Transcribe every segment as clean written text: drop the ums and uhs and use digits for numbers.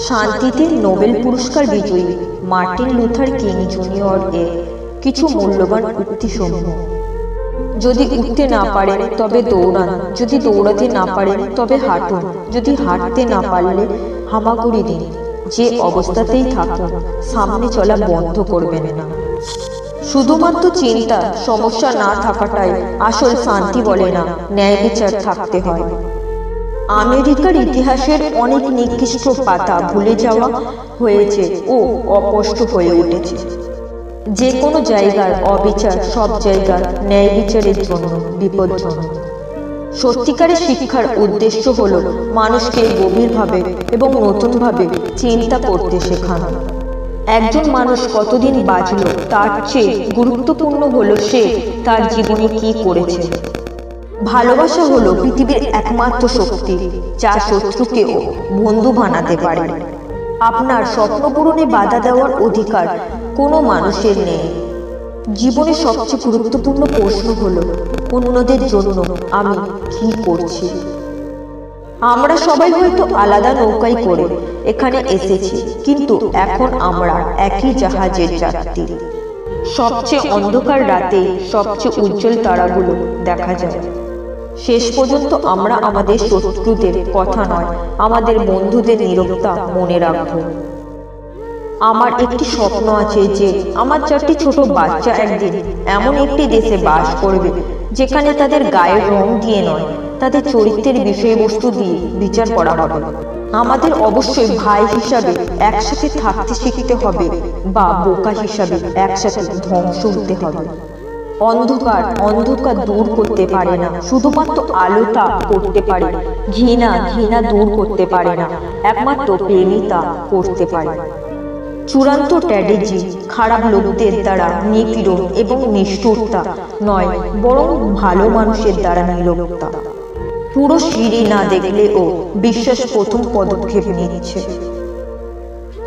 শান্তিতে নোবেল পুরস্কার বিজয়ী মার্টিন লুথার কিং জুনিয়র এর কিছু মূল্যবান উক্তিসমূহ। যদি উঠতে না পারেন তবে দৌড়ান, যদি দৌড়াতে না পারেন তবে হাঁটুন, যদি হাঁটতে না পারলে হামাগুড়ি দিন, যে অবস্থাতেই থাকুন সামনে চলা বন্ধ করবেন না। শুধুমাত্র চিন্তা সমস্যা না থাকাটাই আসল শান্তি বলে না, ন্যায় বিচার থাকতে হয়। আমেরিকার ইতিহাসের অনেক নিকৃষ্ট পাতা ভুলে যাওয়া হয়েছে ও অস্পষ্ট হয়ে উঠেছে। যে কোনো জায়গার অবিচার সব জায়গার ন্যায় বিচারের জন্য বিপজ্জনক। সত্যিকারের শিক্ষার উদ্দেশ্য হল মানুষকে গভীরভাবে এবং নতুনভাবে চিন্তা করতে শেখানো। একজন মানুষ কতদিন বাঁচল তার চেয়ে গুরুত্বপূর্ণ হলো সে তার জীবনে কি করেছে। ভালোবাসা হলো পৃথিবীর একমাত্র শক্তি যা শত্রুকেও বন্ধু বানাতে পারে। আপনার স্বপ্ন পূরণে বাধা দেওয়ার অধিকার কোনো মানুষের নেই। জীবনের সবচেয়ে গুরুত্বপূর্ণ প্রশ্ন হলো অন্যদের জন্য আমি কি করছি। আমরা সবাই হয়তো আলাদা নৌকায় করে এখানে এসেছি, কিন্তু এখন আমরা একই জাহাজের যাত্রী। সবচেয়ে অন্ধকার রাতে সবচেয়ে উজ্জ্বল তারাগুলো দেখা যায়। শেষ পর্যন্ত আমরা আমাদের শত্রুদের কথা নয়, আমাদের বন্ধুদের নীরবতা মনে রাখব। আমার একটি স্বপ্ন আছে যে আমার 4টি ছোট বাচ্চা একদিন এমন একটি দেশে বাস করবে যেখানে তাদের গায়ের রং দিয়ে নয়, তাদের চরিত্রের বিষয়বস্তু দিয়ে বিচার করা হবে। আমাদের অবশ্যই ভাই হিসাবে একসাথে থাকতে শিখতে হবে, বা বোকা হিসাবে একসাথে ধ্বংস হতে হবে। অন্ধকার দূর করতে পারে না, শুধুমাত্র আলোটা করতে পারে। ঘৃণা দূর করতে পারে না, একমাত্র প্রেমই তা করতে পারে। চূড়ান্ত ট্র্যাজেডি খারাপ লোকদের দ্বারা নিপীড়ন এবং নিষ্ঠুরতা নয়, বরং ভালো মানুষের দ্বারা নীরবতা। পুরো সিঁড়ি না দেখলেও বিশ্বাস প্রথম পদক্ষেপ নিচ্ছে।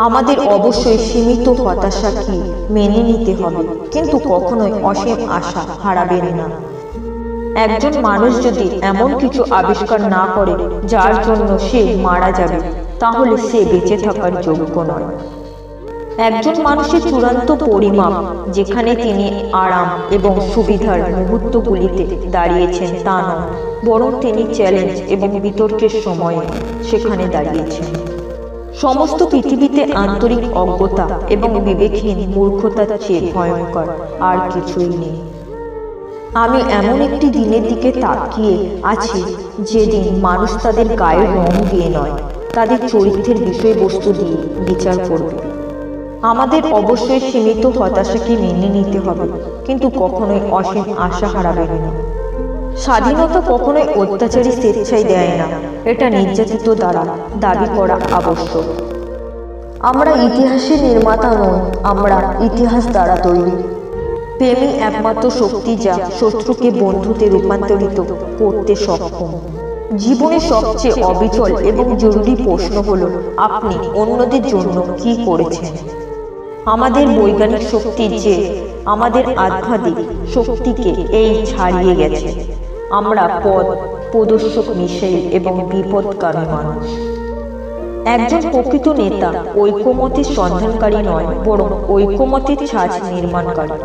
আমাদের অবশ্যই সীমিত হতাশা কি মেনে নিতে হবে, কিন্তু কখনোই অসীম আশা হারাবেন না। একজন মানুষ যদি এমন কিছু আবিষ্কার না করে যার জন্য সে মারা যাবে, তাহলে সে বেঁচে থাকার যোগ্য নয়। একজন মানুষের চূড়ান্ত পরিমাপ যেখানে তিনি আরাম এবং সুবিধার মুহূর্তগুলিতে দাঁড়িয়েছেন তা নয়, বরং তিনি চ্যালেঞ্জ এবং বিতর্কের সময়ে সেখানে দাঁড়িয়েছেন। সমস্ত পৃথিবীতে আন্তরিক অজ্ঞতা এবং বিবেকহীন মূর্খতার চেয়ে ভয়ঙ্কর আর কিছুই নেই। আমি এমন একটি দিনের দিকে তাকিয়ে আছি যেদিন মানুষ তাদের গায়ের রং দিয়ে নয়, তাদের চরিত্রের বিষয়বস্তু দিয়ে বিচার করবে। আমাদের অবশ্যই সীমিত হতাশাকে মেনে নিতে হবে, কিন্তু কখনোই অসীম আশা হারাবেন না। স্বাধীনতা কখনোই অত্যাচারী স্বেচ্ছায় দেয় না, এটা নির্যাতিত দ্বারা দাবি করা আবশ্যক। আমরা ইতিহাসের নির্মাতা নই, আমরা ইতিহাস দ্বারা তৈরি। প্রেমই একমাত্র শক্তি যা শত্রুকে বন্ধুতে রূপান্তরিত করতে সক্ষম। জীবনের সবচেয়ে অবিচল এবং জরুরি প্রশ্ন হলো আপনি অন্যদের জন্য কি করেছেন। আমাদের বৈজ্ঞানিক শক্তি যে আমাদের আধ্যাত্মিক শক্তিকে এই ছাড়িয়ে গেছে। আমরা পথ প্রদর্শক মিশেল এবং বিপদগামী মানুষ। একজন প্রকৃত নেতা ঐকমত্যের সন্ধানকারী নয়, বরং ঐকমত্যের ছাঁচ নির্মাণকারী।